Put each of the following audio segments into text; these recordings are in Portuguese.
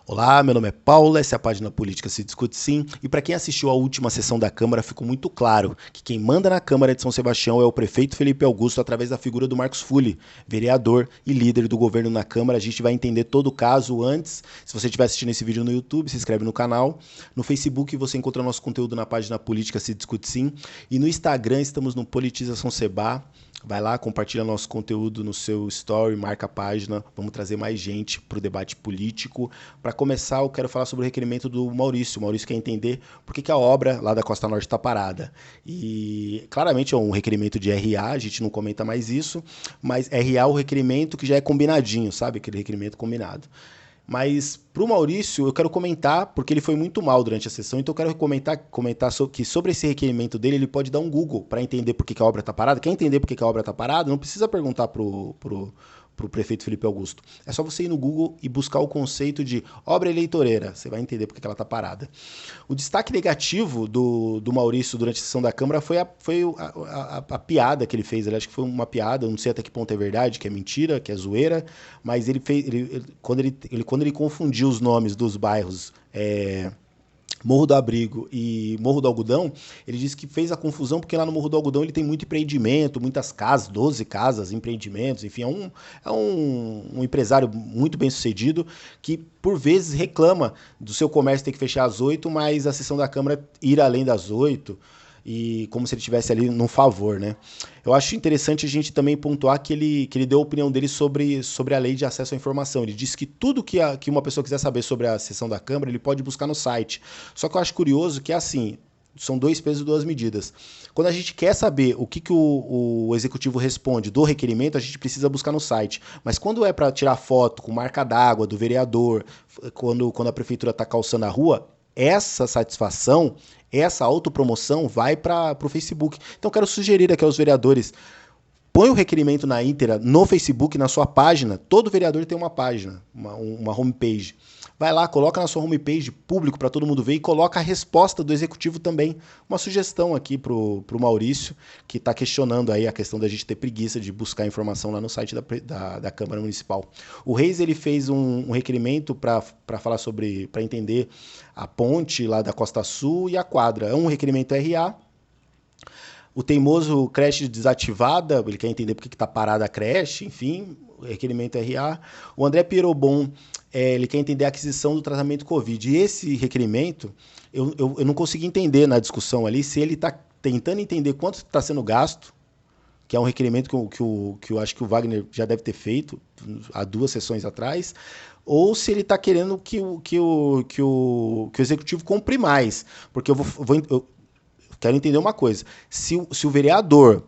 Olá, meu nome é Paulo, essa é a página Política Se Discute Sim, e para quem assistiu à última sessão da Câmara, ficou muito claro que quem manda na Câmara de São Sebastião é o prefeito Felipe Augusto através da figura do Marcos Fulli, vereador e líder do governo na Câmara. A gente vai entender todo o caso antes. Se você estiver assistindo esse vídeo no YouTube, se inscreve no canal. No Facebook você encontra nosso conteúdo na página Política Se Discute Sim, e no Instagram estamos no Politização Seba. Vai lá, compartilha nosso conteúdo no seu story, marca a página, vamos trazer mais gente para o debate político. Para começar, eu quero falar sobre o requerimento do Maurício. O Maurício quer entender por que a obra lá da Costa Norte está parada. E claramente é um requerimento de RA, a gente não comenta mais isso, mas RA é o requerimento que já é combinadinho, sabe? Aquele requerimento combinado. Mas para o Maurício, eu quero comentar, porque ele foi muito mal durante a sessão, então eu quero comentar que sobre esse requerimento dele, ele pode dar um Google para entender por que a obra está parada. Quer entender por que a obra está parada? Não precisa perguntar pro prefeito Felipe Augusto. É só você ir no Google e buscar o conceito de obra eleitoreira. Você vai entender por que ela está parada. O destaque negativo do Maurício durante a sessão da Câmara foi a piada que ele fez. Ele acho que foi uma piada, não sei até que ponto é verdade, que é mentira, que é zoeira, mas quando ele confundiu os nomes dos bairros Morro do Abrigo e Morro do Algodão, ele disse que fez a confusão porque lá no Morro do Algodão ele tem muito empreendimento, muitas casas, 12 casas, empreendimentos, enfim, é um empresário muito bem sucedido que por vezes reclama do seu comércio ter que fechar às 8, mas a sessão da Câmara ir além das 8, e como se ele estivesse ali num favor, né? Eu acho interessante a gente também pontuar que ele deu a opinião dele sobre a lei de acesso à informação. Ele disse que tudo que uma pessoa quiser saber sobre a sessão da Câmara, ele pode buscar no site. Só que eu acho curioso que é assim, são dois pesos e duas medidas. Quando a gente quer saber o que o executivo responde do requerimento, a gente precisa buscar no site. Mas quando é para tirar foto com marca d'água do vereador, quando a prefeitura está calçando a rua, essa satisfação, essa autopromoção vai para o Facebook. Então, quero sugerir aqui aos vereadores, põe o requerimento na íntegra no Facebook, na sua página. Todo vereador tem uma página, uma homepage. Vai lá, coloca na sua homepage público para todo mundo ver e coloca a resposta do executivo também. Uma sugestão aqui pro Maurício, que está questionando aí a questão da gente ter preguiça de buscar informação lá no site da Câmara Municipal. O Reis ele fez um requerimento para falar para entender a ponte lá da Costa Sul e a quadra. É um requerimento RA. O teimoso creche desativada, ele quer entender por que está parada a creche, enfim, requerimento RA. O André Pierobon, ele quer entender a aquisição do tratamento Covid. E esse requerimento, eu não consegui entender na discussão ali se ele está tentando entender quanto está sendo gasto, que é um requerimento que eu acho que o Wagner já deve ter feito há 2 sessões atrás, ou se ele está querendo que o executivo compre mais. Porque eu quero entender uma coisa. Se o vereador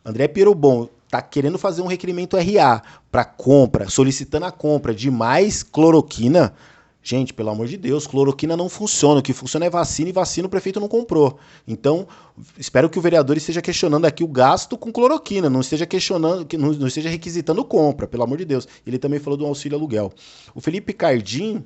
André Pierobon está querendo fazer um requerimento RA para compra, solicitando a compra de mais cloroquina, gente, pelo amor de Deus, cloroquina não funciona. O que funciona é vacina e vacina o prefeito não comprou. Então, espero que o vereador esteja questionando aqui o gasto com cloroquina, não esteja questionando, não esteja requisitando compra, pelo amor de Deus. Ele também falou do auxílio aluguel. O Felipe Cardim,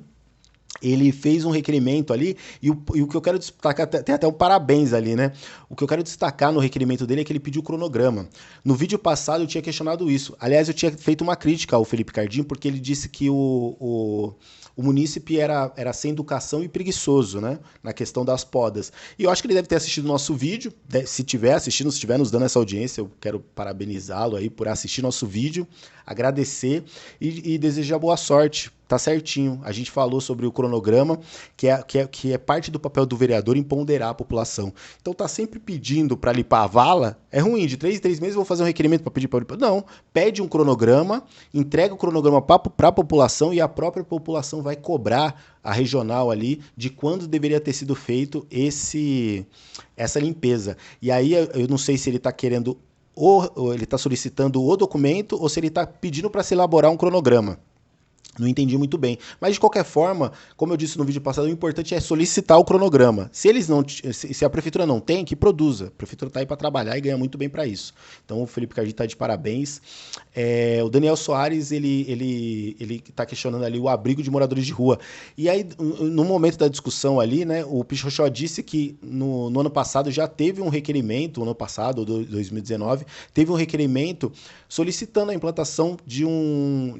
ele fez um requerimento ali, e o que eu quero destacar, tem até um parabéns ali, né? O que eu quero destacar no requerimento dele é que ele pediu cronograma. No vídeo passado eu tinha questionado isso. Aliás, eu tinha feito uma crítica ao Felipe Cardim, porque ele disse que o munícipe era sem educação e preguiçoso, né? Na questão das podas. E eu acho que ele deve ter assistido o nosso vídeo. Se tiver assistindo, se estiver nos dando essa audiência, eu quero parabenizá-lo aí por assistir nosso vídeo, agradecer e desejar boa sorte. Tá certinho. A gente falou sobre o cronograma, que é parte do papel do vereador em ponderar a população. Então tá sempre pedindo para limpar a vala, é ruim. De 3 em 3 meses eu vou fazer um requerimento para pedir para limpar. Não, pede um cronograma, entrega o cronograma para a população e a própria população vai cobrar a regional ali de quando deveria ter sido feito essa limpeza. E aí eu não sei se ele está querendo, ou ele está solicitando o documento, ou se ele está pedindo para se elaborar um cronograma. Não entendi muito bem. Mas, de qualquer forma, como eu disse no vídeo passado, o importante é solicitar o cronograma. Se a prefeitura não tem, que produza. A prefeitura está aí para trabalhar e ganha muito bem para isso. Então, o Felipe Cardim está de parabéns. O Daniel Soares, ele está questionando ali o abrigo de moradores de rua. E aí, no momento da discussão ali, né, o Pichochó disse que no ano passado já teve um requerimento, ano passado, 2019, teve um requerimento solicitando a implantação de um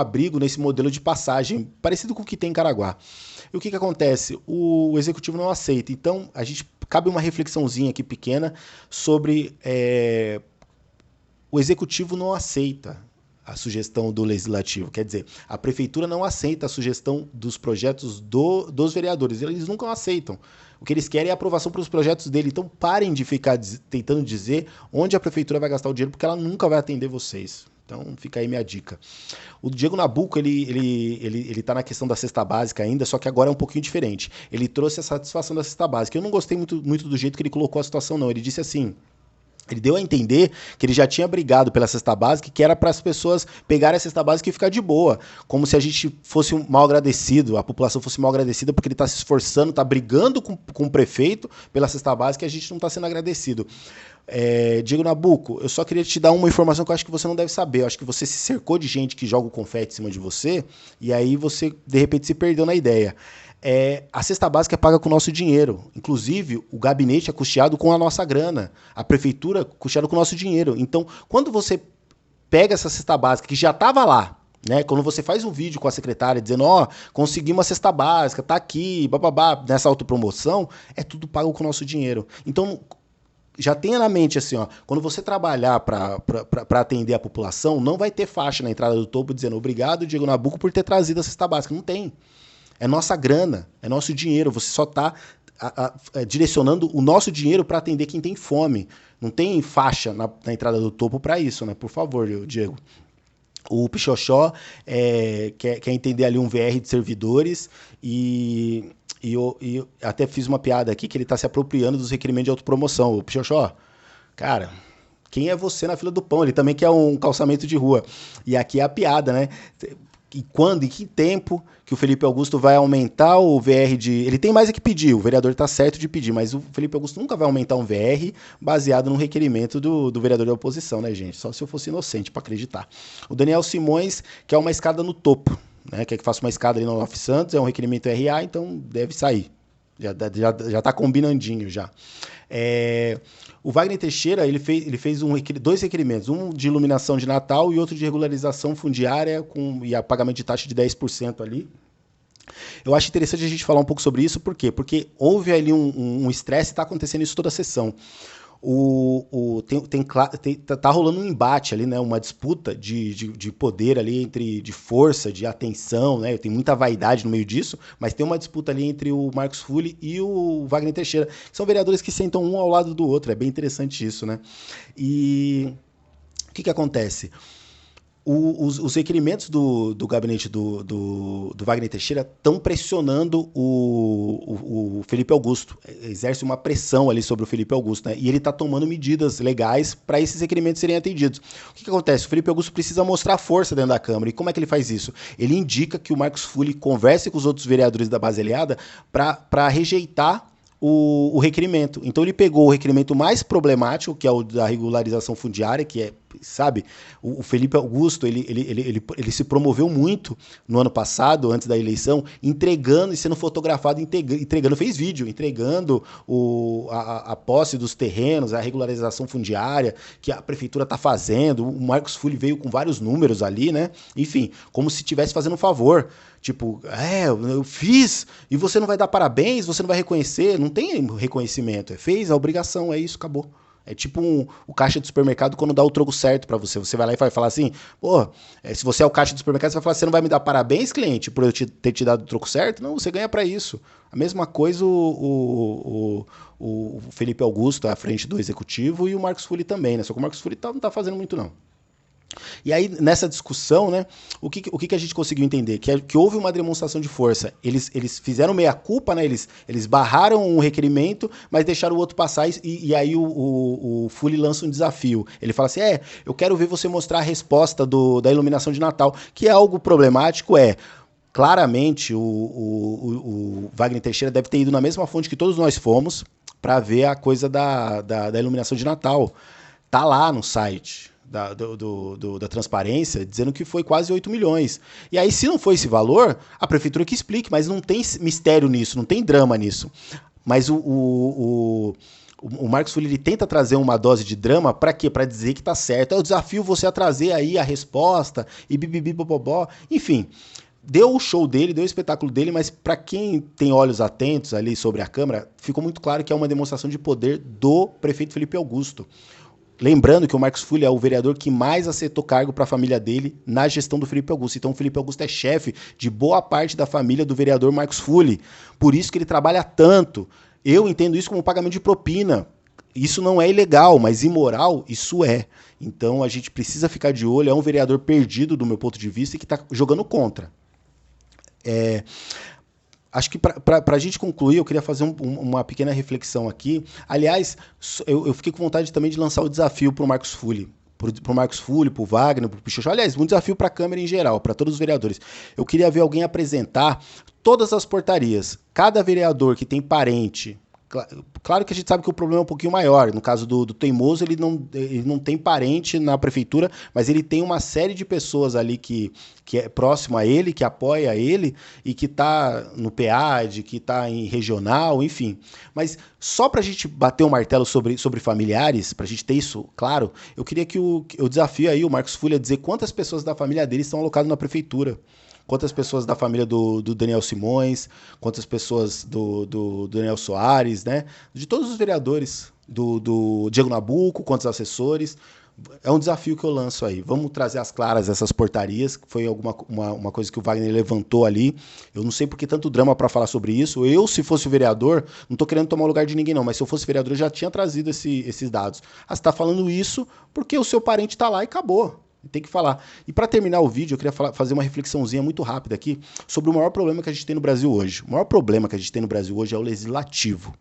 abrigo nesse modelo de passagem, parecido com o que tem em Caraguá. E o que acontece? O executivo não aceita. Então, cabe uma reflexãozinha aqui pequena sobre o executivo não aceita a sugestão do legislativo. Quer dizer, a prefeitura não aceita a sugestão dos projetos dos vereadores. Eles nunca aceitam. O que eles querem é aprovação para os projetos dele. Então parem de ficar tentando dizer onde a prefeitura vai gastar o dinheiro, porque ela nunca vai atender vocês. Então fica aí minha dica. O Diego Nabuco, ele tá na questão da cesta básica ainda, só que agora é um pouquinho diferente. Ele trouxe a satisfação da cesta básica. Eu não gostei muito do jeito que ele colocou a situação, não. Ele disse assim... Ele deu a entender que ele já tinha brigado pela cesta básica, que era para as pessoas pegarem a cesta básica e ficar de boa. Como se a gente fosse mal agradecido, a população fosse mal agradecida porque ele está se esforçando, está brigando com o prefeito pela cesta básica e a gente não está sendo agradecido. Diego Nabuco, eu só queria te dar uma informação que eu acho que você não deve saber. Eu acho que você se cercou de gente que joga o confete em cima de você e aí você, de repente, se perdeu na ideia. A cesta básica é paga com o nosso dinheiro. Inclusive, o gabinete é custeado com a nossa grana. A prefeitura é custeada com o nosso dinheiro. Então, quando você pega essa cesta básica que já estava lá, né? Quando você faz um vídeo com a secretária dizendo, consegui uma cesta básica, tá aqui, bababá, nessa autopromoção, é tudo pago com o nosso dinheiro. Então, já tenha na mente assim, quando você trabalhar para atender a população, não vai ter faixa na entrada do topo dizendo obrigado, Diego Nabuco, por ter trazido a cesta básica. Não tem. É nossa grana, é nosso dinheiro. Você só está direcionando o nosso dinheiro para atender quem tem fome. Não tem faixa na entrada do topo para isso, né? Por favor, Diego. O Pichoxó quer entender ali um VR de servidores e eu até fiz uma piada aqui que ele está se apropriando dos requerimentos de autopromoção. O Pichoxó, cara... Quem é você na fila do pão? Ele também quer um calçamento de rua. E aqui é a piada, né? E quando, em que tempo que o Felipe Augusto vai aumentar o VR de... Ele tem mais é que pedir, o vereador está certo de pedir, mas o Felipe Augusto nunca vai aumentar um VR baseado num requerimento do vereador da oposição, né, gente? Só se eu fosse inocente para acreditar. O Daniel Simões quer uma escada no topo, né? Quer que faça uma escada ali no Off Santos, é um requerimento RA, então deve sair. Já tá combinandinho já. O Wagner Teixeira ele fez dois requerimentos, um de iluminação de Natal e outro de regularização fundiária e pagamento de taxa de 10% ali. Eu acho interessante a gente falar um pouco sobre isso, por quê? Porque houve ali um estresse e está acontecendo isso toda a sessão. Tá rolando um embate ali, né? Uma disputa de poder ali, de força, de atenção, né? Tem muita vaidade no meio disso, mas tem uma disputa ali entre o Marcos Fulli e o Wagner Teixeira. São vereadores que sentam um ao lado do outro, é bem interessante isso, né? E o que acontece? Os requerimentos do gabinete do Wagner Teixeira estão pressionando o Felipe Augusto, exerce uma pressão ali sobre o Felipe Augusto, né? E ele está tomando medidas legais para esses requerimentos serem atendidos. O que acontece? O Felipe Augusto precisa mostrar força dentro da Câmara. E como é que ele faz isso? Ele indica que o Marcos Fulli converse com os outros vereadores da base aliada para rejeitar o requerimento. Então ele pegou o requerimento mais problemático, que é o da regularização fundiária, que é, sabe, o Felipe Augusto, ele se promoveu muito no ano passado, antes da eleição, entregando e sendo fotografado, entregando, fez vídeo, entregando a posse dos terrenos, a regularização fundiária que a prefeitura está fazendo. O Marcos Fulli veio com vários números ali, né? Enfim, como se estivesse fazendo um favor. Tipo, eu fiz e você não vai dar parabéns, você não vai reconhecer. Não tem reconhecimento. Fez a obrigação, é isso, acabou. É tipo o caixa de supermercado quando dá o troco certo pra você. Você vai lá e vai falar assim, se você é o caixa do supermercado, você vai falar, você não vai me dar parabéns, cliente, por eu ter te dado o troco certo? Não, você ganha pra isso. A mesma coisa o Felipe Augusto à frente do executivo e o Marcos Fulli também, né? Só que o Marcos Fulli não tá fazendo muito, não. E aí, nessa discussão, né, o que a gente conseguiu entender? Que houve uma demonstração de força. Eles fizeram meia-culpa, né, eles barraram um requerimento, mas deixaram o outro passar, e aí o Fulli lança um desafio. Ele fala assim, eu quero ver você mostrar a resposta da iluminação de Natal, que é algo problemático, claramente o Wagner Teixeira deve ter ido na mesma fonte que todos nós fomos para ver a coisa da iluminação de Natal. Tá lá no site da transparência, dizendo que foi quase 8 milhões. E aí, se não foi esse valor, a prefeitura que explique, mas não tem mistério nisso, não tem drama nisso. Mas o o Marcos Fulli ele tenta trazer uma dose de drama para quê? Para dizer que tá certo. Eu desafio você a trazer aí a resposta e bibibi bobobó. Enfim, deu o show dele, deu o espetáculo dele, mas para quem tem olhos atentos ali sobre a Câmara, ficou muito claro que é uma demonstração de poder do prefeito Felipe Augusto. Lembrando que o Marcos Fulli é o vereador que mais acertou cargo para a família dele na gestão do Felipe Augusto. Então o Felipe Augusto é chefe de boa parte da família do vereador Marcos Fulli. Por isso que ele trabalha tanto. Eu entendo isso como pagamento de propina. Isso não é ilegal, mas imoral isso é. Então a gente precisa ficar de olho. É um vereador perdido do meu ponto de vista e que está jogando contra. Acho que para a gente concluir, eu queria fazer uma pequena reflexão aqui. Aliás, eu fiquei com vontade também de lançar o desafio para o Marcos Fulli. Para o Marcos Fulli, para o Wagner, para o Pichocho. Aliás, um desafio para a Câmara em geral, para todos os vereadores. Eu queria ver alguém apresentar todas as portarias. Cada vereador que tem parente... Claro que a gente sabe que o problema é um pouquinho maior. No caso do Teimoso, ele não tem parente na prefeitura, mas ele tem uma série de pessoas ali que é próximo a ele, que apoia ele e que está no PEAD, que está em regional, enfim. Mas só para a gente bater um martelo sobre familiares, para a gente ter isso claro, eu queria que eu desafio aí o Marcos Fulli a dizer quantas pessoas da família dele estão alocadas na prefeitura. Quantas pessoas da família do Daniel Simões, quantas pessoas do Daniel Soares, né? De todos os vereadores, do Diego Nabuco, quantos assessores. É um desafio que eu lanço aí. Vamos trazer às claras essas portarias, que foi uma coisa que o Wagner levantou ali. Eu não sei por que tanto drama para falar sobre isso. Eu, se fosse o vereador, não estou querendo tomar o lugar de ninguém não, mas se eu fosse vereador, eu já tinha trazido esses dados. Ah, você está falando isso porque o seu parente está lá e acabou. Tem que falar. E para terminar o vídeo, eu queria fazer uma reflexãozinha muito rápida aqui sobre o maior problema que a gente tem no Brasil hoje. O maior problema que a gente tem no Brasil hoje é o legislativo.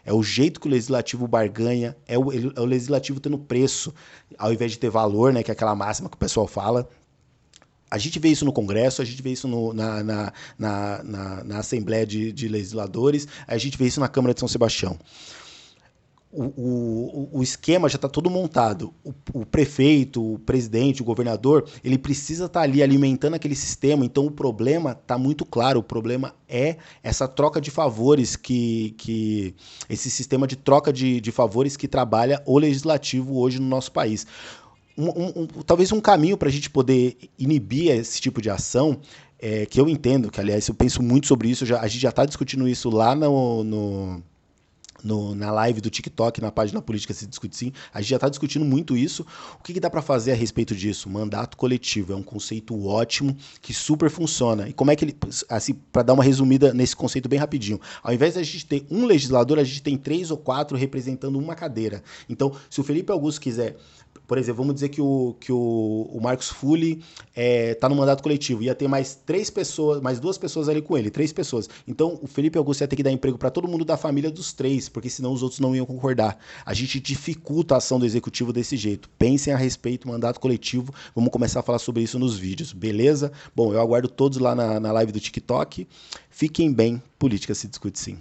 É o jeito que o legislativo barganha, é o legislativo tendo preço, ao invés de ter valor, né, que é aquela máxima que o pessoal fala. A gente vê isso no Congresso, a gente vê isso na Assembleia de Legisladores, a gente vê isso na Câmara de São Sebastião. O esquema já está todo montado. O prefeito, o presidente, o governador, ele precisa estar ali alimentando aquele sistema. Então o problema está muito claro. O problema é essa troca de favores, esse sistema de troca de favores que trabalha o legislativo hoje no nosso país. Talvez um caminho para a gente poder inibir esse tipo de ação, que eu entendo, que aliás eu penso muito sobre isso, a gente já está discutindo isso lá na live do TikTok, na página Política Se Discute Sim, a gente já está discutindo muito isso. O que dá para fazer a respeito disso? Mandato coletivo é um conceito ótimo, que super funciona. E como é que ele, assim, para dar uma resumida nesse conceito bem rapidinho, ao invés de a gente ter um legislador, a gente tem 3 ou 4 representando uma cadeira. Então, se o Felipe Augusto quiser, por exemplo, vamos dizer que o Marcos Fulli está no mandato coletivo, ia ter mais 2 pessoas ali com ele, 3 pessoas. Então, o Felipe Augusto ia ter que dar emprego para todo mundo da família dos 3, porque senão os outros não iam concordar. A gente dificulta a ação do executivo desse jeito. Pensem a respeito do mandato coletivo, vamos começar a falar sobre isso nos vídeos, beleza? Bom, eu aguardo todos lá na live do TikTok. Fiquem bem, Política Se Discute Sim.